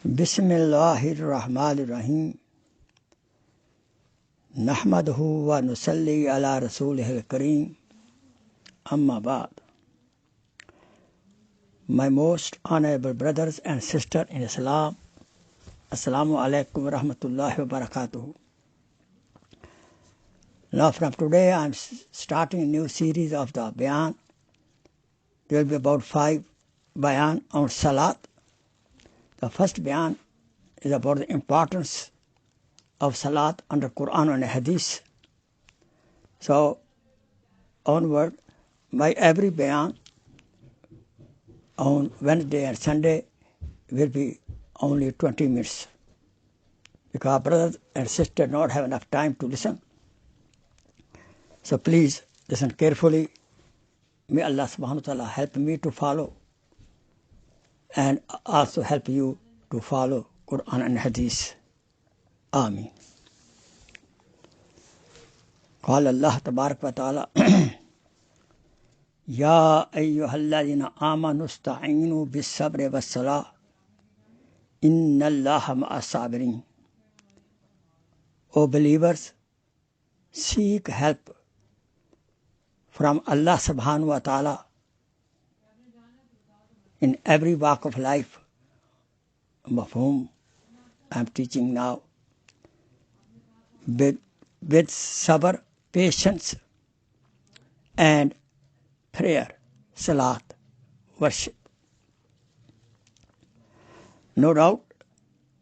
बिस्मिल्लाहिर्रहमानिर्रहीम नहमदहु व नुसल्ली अला रसूलिहिल करीम अम्मा बाद. My most honorable brothers and sisters in Islam, Assalamu alaikum wa rahmatullahi wa barakatuh. Now from today I am starting a new series of the Bayan. There will be about 5 Bayan on Salat. The first Bayan is about the importance of Salat under Quran and Hadith. So onward, my every Bayan on Wednesday and Sunday will be only 20 minutes. Because brothers and sisters don't have enough time to listen. So please listen carefully. May Allah subhanahu wa ta'ala help me to follow and also help you to follow Quran and Hadith. Ameen. قال الله تبارك وتعالى يا أيها الذين آمنوا استعينوا بالصبر والصلاة إن الله مع الصابرين. O believers, seek help from Allah subhanahu wa ta'ala in every walk of life, of whom I am teaching now, with sabr, patience, and prayer, salat, worship. No doubt,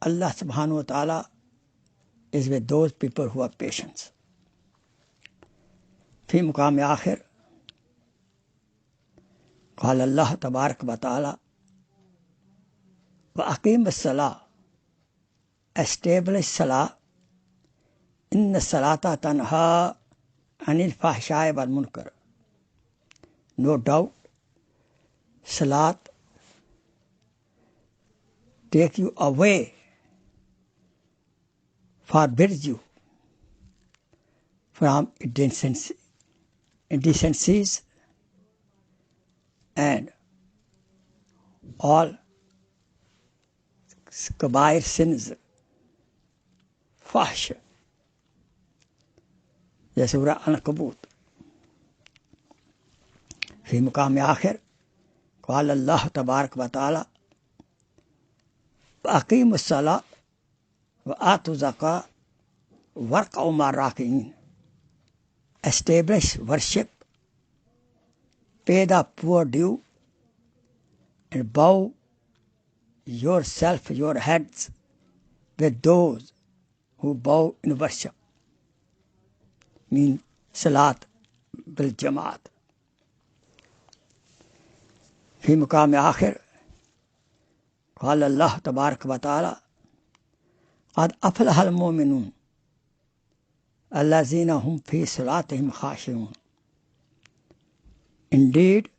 Allah subhanahu wa ta'ala is with those people who have patience. في مقام آخر قال الله تبارك وتعالى وأقيم الصلاة, establish salah, إن الصلاة تنهى عن الفحشاء والمنكر. No doubt, salat take you away, forbids you from indecencies and all kabair sins, fahsh. ये सूरह अल-कबूत. في مقام آخر قال الله تبارك وتعالى وأقيموا الصلاة وآتوا الزكاة واركعوا مع الراكعين. Establish worship, pay the poor due, and bow yourself, your heads, with those who bow in worship. Mean salat bil jamaat. في مقام آخر قال الله تبارك وتعالى قد أفلح المؤمنون الذين هم في صلاتهم خاشعون. Indeed,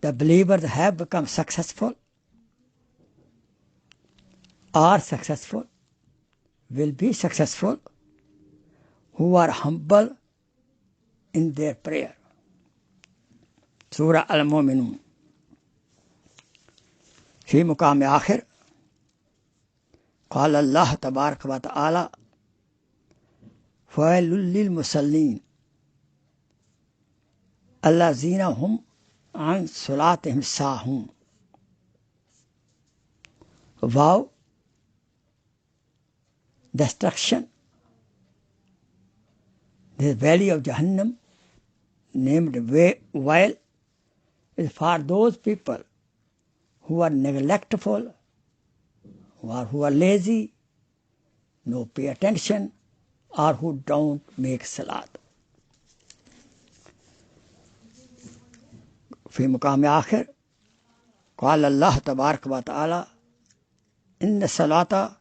the believers have become successful, are successful, will be successful, who are humble in their prayer. Surah Al-Mu'minun. في مقام آخر قال الله تبارك وتعالى فويل للمصلين الذين هم عن صلاتهم ساهون. Vow, destruction, the valley of Jahannam, named Wail, is for those people who are neglectful, or who are lazy, no pay attention, or who don't make salat. في مقام آخر قال الله تبارك وتعالى إن الصلاة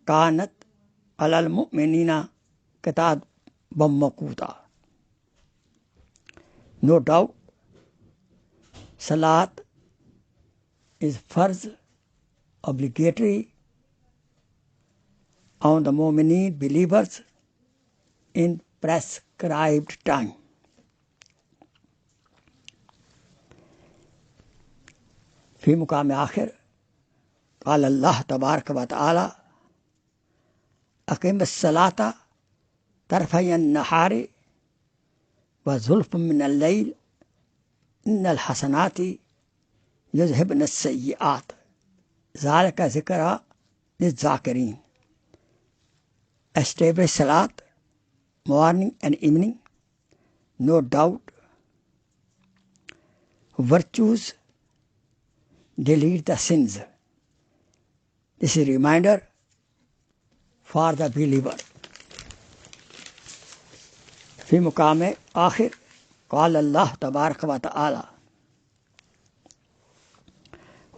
كانت على المؤمنين كتابا موقوتا. No doubt, salat is farz, obligatory on the mu'mineen believers in prescribed time. في مقام آخر قال الله تبارك وتعالى أقم الصلاة طرفي النهار وزلف من الليل إن الحسنات يذهبن السيئات ذلك ذكرى للذاكرين. Establish salat morning and evening, no doubt. Virtues delete the sins. This is a reminder for the believer. في مقام آخر قال الله تبارك وتعالى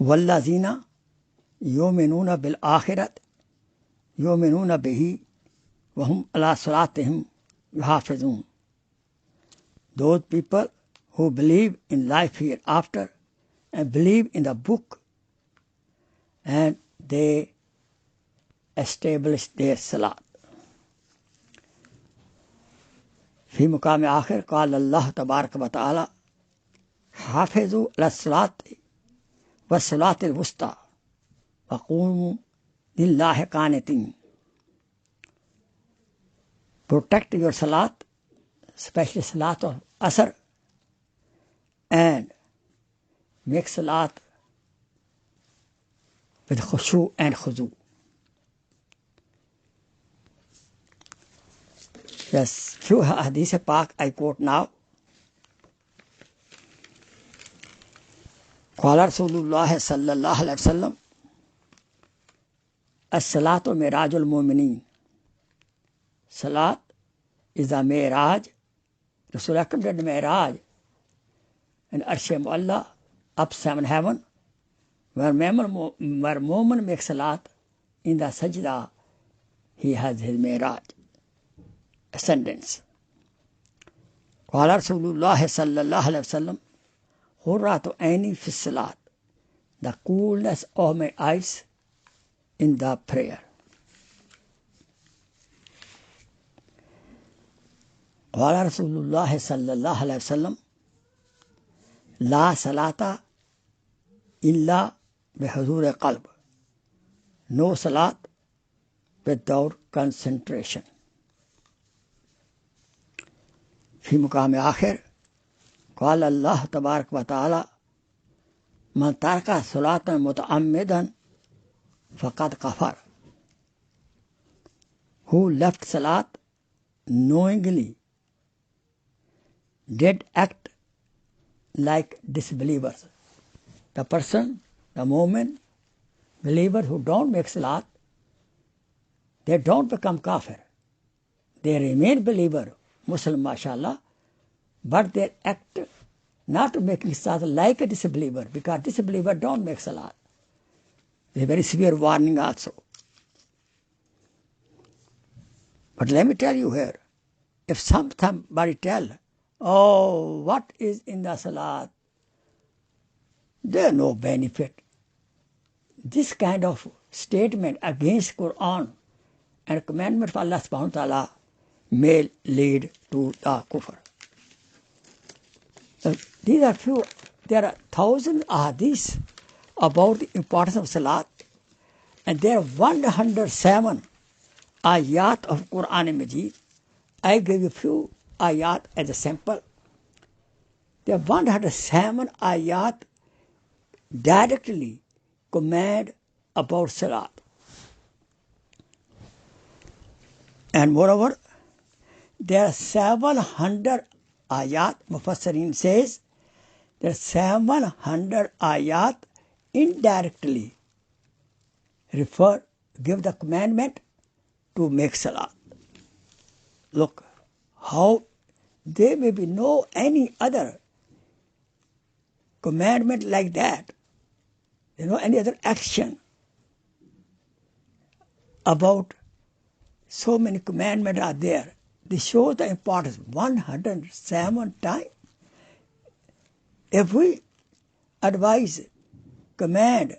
والذين يؤمنون بالآخرة يؤمنون به وهم على صلاتهم يحافظون. Those people who believe in life hereafter and believe in the book and they establish their salat. في مقام آخر قال الله تبارك وتعالى حافظوا على الصلاة والصلاة الوسطى وقوموا لله قانتين. Protect your salat, especially salat of Asr, and make salat with khushu and khuzu. Yes, few hadith pak I quote now. قال رسول الله صلى الله عليه وسلم الصلاة معراج المؤمنين. Salat is the Mi'raj. Rasul Akram did Mi'raj and Arsh Mu'alla up 7 heaven where Mu'min makes salat in the sajda he has his Mi'raj ascendance. قال رسول الله صلى الله عليه وسلم قرة عيني في الصلاة, the coolness of my eyes in the prayer. قال رسول الله صلى الله عليه وسلم لا صلاة إلا بحضور قلب, no salat without concentration. في مقام آخر قال الله تبارك وتعالى من ترك صلاة متعمدا فقد كفر. Who left salat knowingly did act like disbelievers. The person, the moment, believer who don't make salat, they don't become kafir. They remain believer, Muslim mashallah, but they act not making salat like a disbeliever, because disbeliever don't make salat. It's a very severe warning also. But let me tell you here, if somebody tell, oh, what is in the salat? There is no benefit. This kind of statement against Quran and commandment of Allah subhanahu wa ta'ala may lead to the kufr. So these are few, there are 1,000 hadiths about the importance of salat, and there are 107 ayat of Quran Majid. I give you few ayat as a sample. There are 107 ayat directly command about salat. And moreover, there are 700 ayat, Mufassirin says, there are 700 ayat indirectly give the commandment to make salat. Look, how there may be no any other commandment like that. Any other action about so many commandments are there. They show the importance. 107 times. If we advise, command,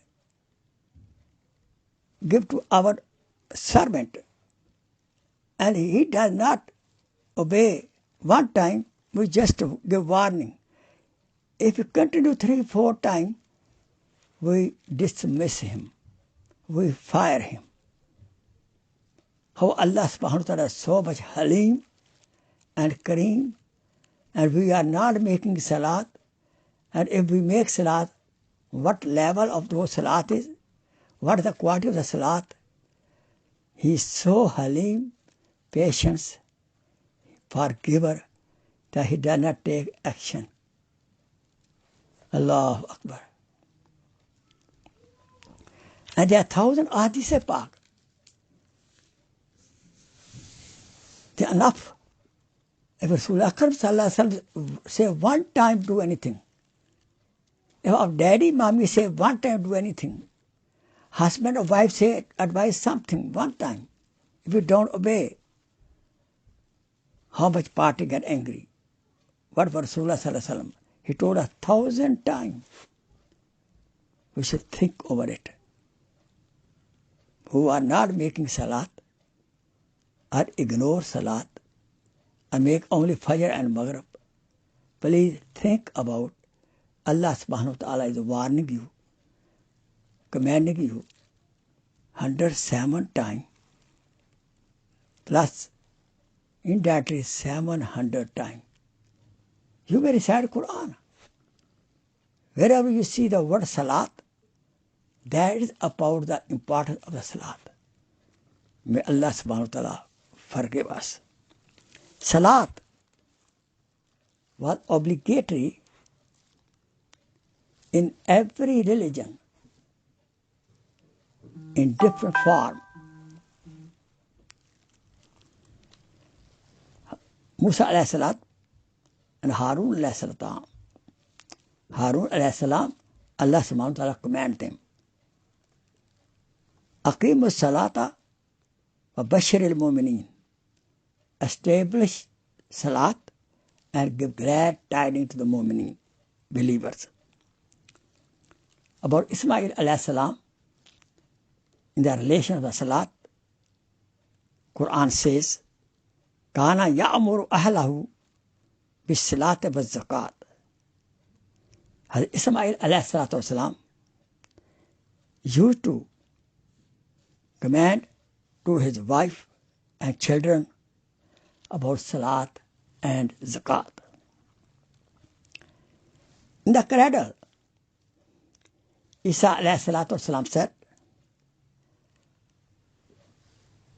give to our servant, and he does not obey one time, we just give warning. If you continue 3-4 times, we dismiss him. we fire him. How Allah subhanahu wa ta'ala is so much Halim and Kareem, and we are not making salat, and if we make salat, what level of those salat is, what is the quality of the salat. He is so Halim, patience, forgiver, that he does not take action. Allahu Akbar. And there are 1,000 Hadith Pak. They are enough. If Rasulullah say one time do anything, if our daddy, mommy say one time do anything, husband or wife say advise something one time, if you don't obey, how much party get angry? What for Rasulullah? He told us 1,000 times. We should think over it. Who are not making salat or ignore salat and make only Fajr and Maghrib, please think about Allah subhanahu wa ta'ala is warning you, commanding you 107 times plus indirectly 700 times. You may recite Quran. Wherever you see the word salat, that is about the importance of the salat. May Allah subhanahu wa ta'ala forgive us. Salat was obligatory in every religion in different form. Musa alayhi salam and Harun alayhi salam. Harun alayhi salam, Allah subhanahu wa ta'ala commanded them, Aqimus salata wa bashiril mu'minin. Establish salat and give glad tidings to the mu'minin, believers. About Ismail alayhi salam, in the relation of the salat, Quran says, Kana ya'muru ahlahu bis salat wa zakat. Hazrat Ismail alayhi salatu wasalam used to command to his wife and children about salat and zakat. In the cradle, Isa alayhi salatu wasalam said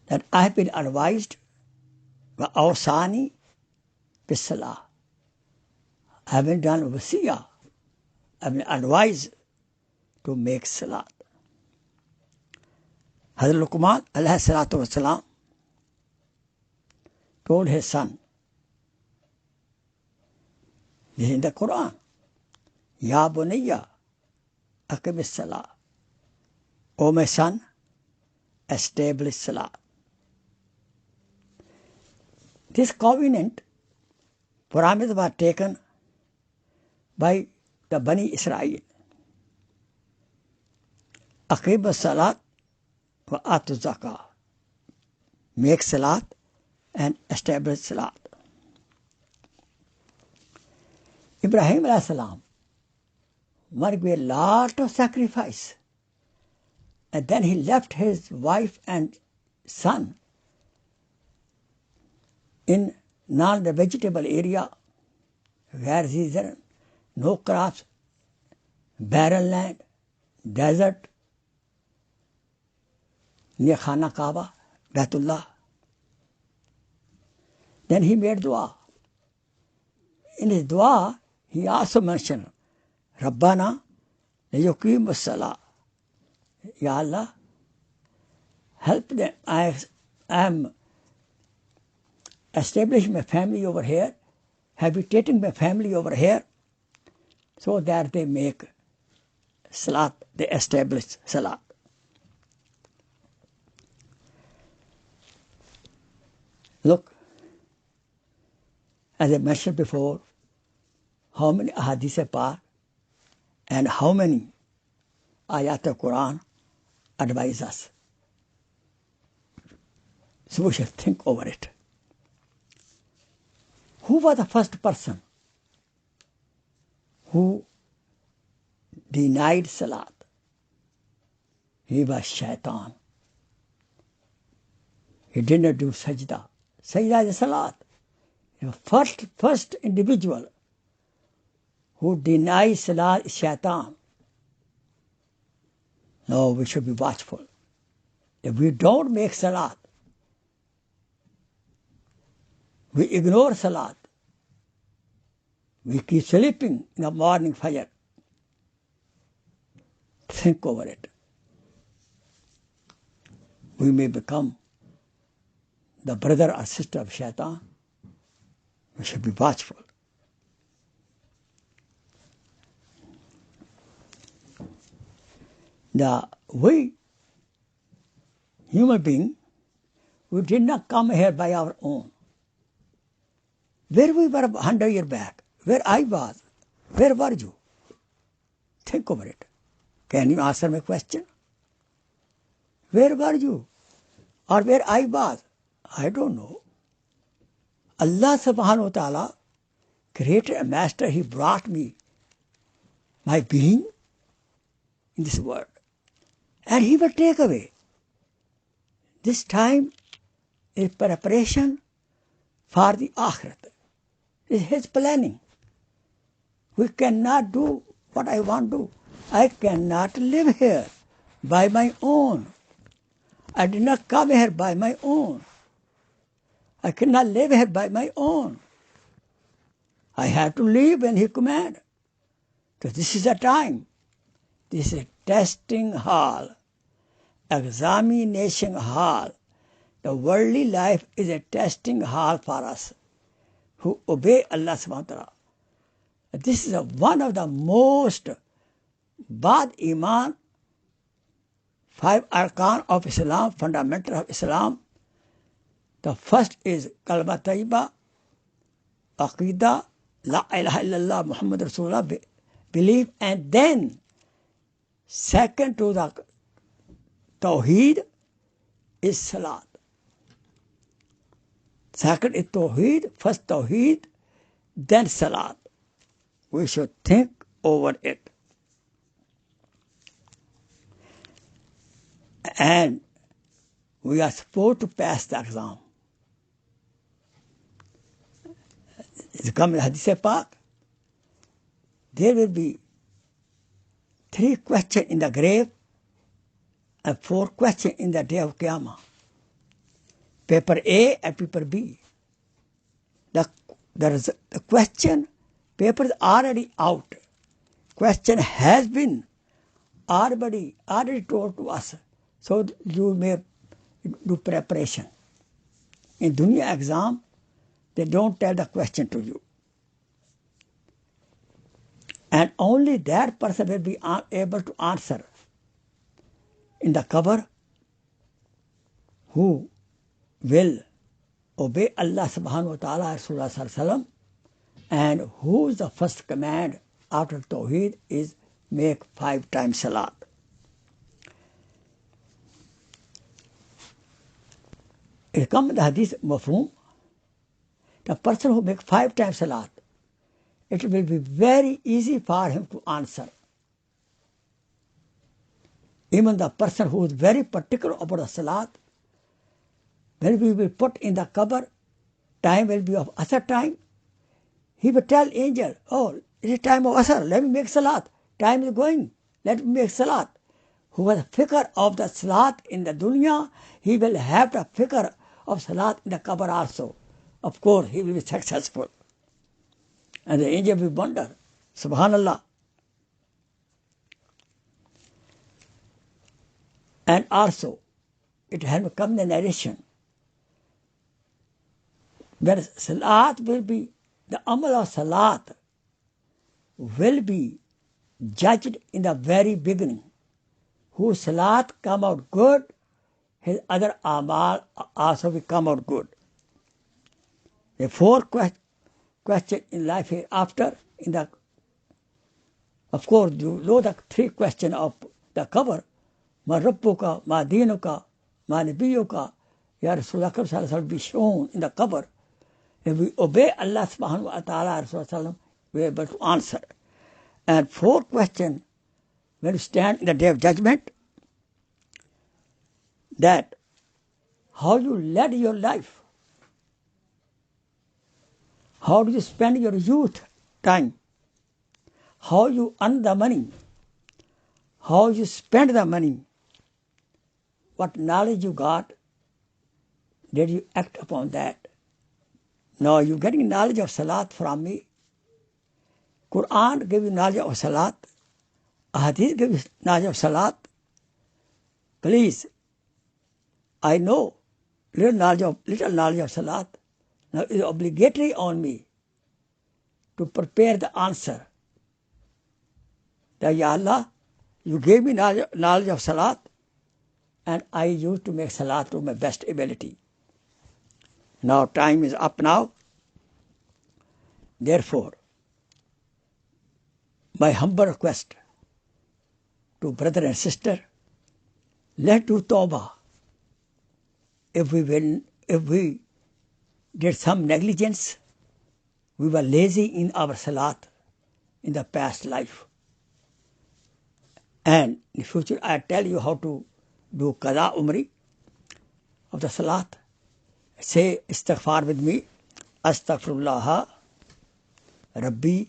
that I have been advised by Awsani bis salah. I have been done wasiyah. I have been advised to make salat. Hazrat Luqman alayhi salatu wasalam told his son, this is in the Quran, Ya bunayya aqim as-salah. O my son, establish salah. This covenant promise was taken by the Bani Israel. Aqim as-salat wa atu zakah. Make salat and establish salat. Ibrahim alayhi salam must be a lot of sacrifice. And then he left his wife and son in non-vegetable area where there no crops, barren land, desert, near Khana Kaaba, Baitullah. Then he made dua. In his dua, he also mentioned, Rabbana liyuqimu as-salah. Ya Allah, help them. I am establishing my family over here, habitating my family over here, so that they make salat, they establish salat. Look, as I mentioned before, how many ahadith par and how many ayat of Quran advise us. So we should think over it. Who was the first person who denied salat? He was shaitan. He did not do sajda. Sajda is salat. The first individual who denies salat is shaitan. No, we should be watchful. If we don't make salat, we ignore salat, we keep sleeping in the morning fajr. Think over it. We may become the brother or sister of shaitan. We should be watchful. We, human beings, we did not come here by our own. Where we were 100 years back, where I was, where were you? Think over it. Can you answer my question? Where were you? Or where I was? I don't know. Allah subhanahu wa ta'ala created a master. He brought me, my being, in this world. And He will take away. This time is preparation for the akhirat. It's His planning. We cannot do what I want to do. I cannot live here by my own. I did not come here by my own. I cannot live here by my own. I have to leave when He commands. So this is a time. This is a testing hall, examination hall. The worldly life is a testing hall for us who obey Allah subhanahu wa ta'ala. This is one of the most bad iman, 5 arkan of Islam, fundamental of Islam. The first is kalma tayyiba, aqidah, la ilaha illallah, Muhammad Rasulullah, belief, and then second to the tawheed is salat. Second is tawheed, first tawheed, then salat. We should think over it. And we are supposed to pass the exam. It's come in Hadith Pak. There will be 3 questions in the grave and 4 questions in the day of Qiyamah. Paper A and paper B. There is the question, paper is already out. Question has been already told to us. So you may do preparation. In dunya exam, they don't tell the question to you. And only that person will be able to answer in the cover who will obey Allah subhanahu wa ta'ala, Rasulullah sallallahu alaihi wasallam, and whose the first command after Tawheed is make 5 times salat. It comes in the hadith mafhum, the person who makes 5 times salat, it will be very easy for him to answer. Even the person who is very particular about the salat, when we will put in the cover, time will be of Asr time, he will tell angel, oh, it is time of Asr, let me make salat. Time is going, let me make salat. Who has fikr of the salat in the dunya, he will have the fikr of salat in the cover also. Of course, he will be successful. And the angel will wonder, Subhanallah. And also, it has become the narration. When salat will be, the amal of salat will be judged in the very beginning. Whose salat come out good, his other amal also will come out good. The 4 questions in life hereafter, of course, you know the 3 questions of the cover. Ma Rabbuka, Ma Dinuka, Ma Nabiyuka, Ya Rasulullah sallallahu alaihi wasallam be shown in the cover. If we obey Allah subhanahu wa ta'ala, Rasulullah, we are able to answer. And 4 questions, when we stand in the day of judgment, that how you led your life, how do you spend your youth time, how you earn the money, how you spend the money, what knowledge you got, did you act upon that? Now you're getting knowledge of Salat from me. Quran gave you knowledge of Salat. Hadith gave you knowledge of Salat. Please, I know little knowledge of Salat. Now it is obligatory on me to prepare the answer. That, Ya Allah, you gave me knowledge of Salat, and I used to make Salat to my best ability. Now time is up now. Therefore, my humble request to brother and sister, let's do tawbah. If we did some negligence, we were lazy in our salat in the past life. And in the future, I tell you how to do qada umri of the salat. Say istighfar with me. Astaghfirullah Rabbi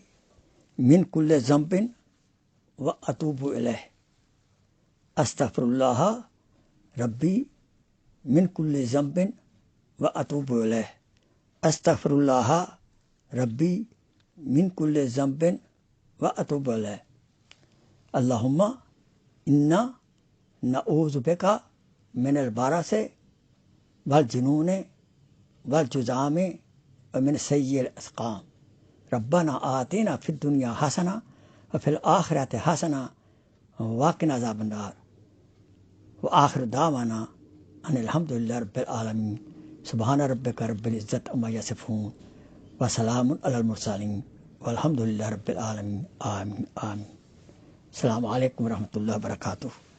min kulli zambin wa atubu ilayh. Astaghfirullah Rabbi min kulli zambin wa atubu ilayh. Astaghfirullah Rabbi min kulli zambin wa atubu ilayh. Allahumma inna na'udhu bika min al-barasi wal jununi wal juzami wa min sayyi al-asqam. Rabbana atina fid dunya hasana wa fil akhirati hasana wa qina azaban nar. Wa akhiru da'wana anil hamdulillahi rabbil alamin. Subhana rabbika rabbil izzati amma yasifun wa salamun alal mursalin walhamdulillahi rabbil alamin. Amin. Amin. Assalamu alaikum warahmatullahi wabarakatuh.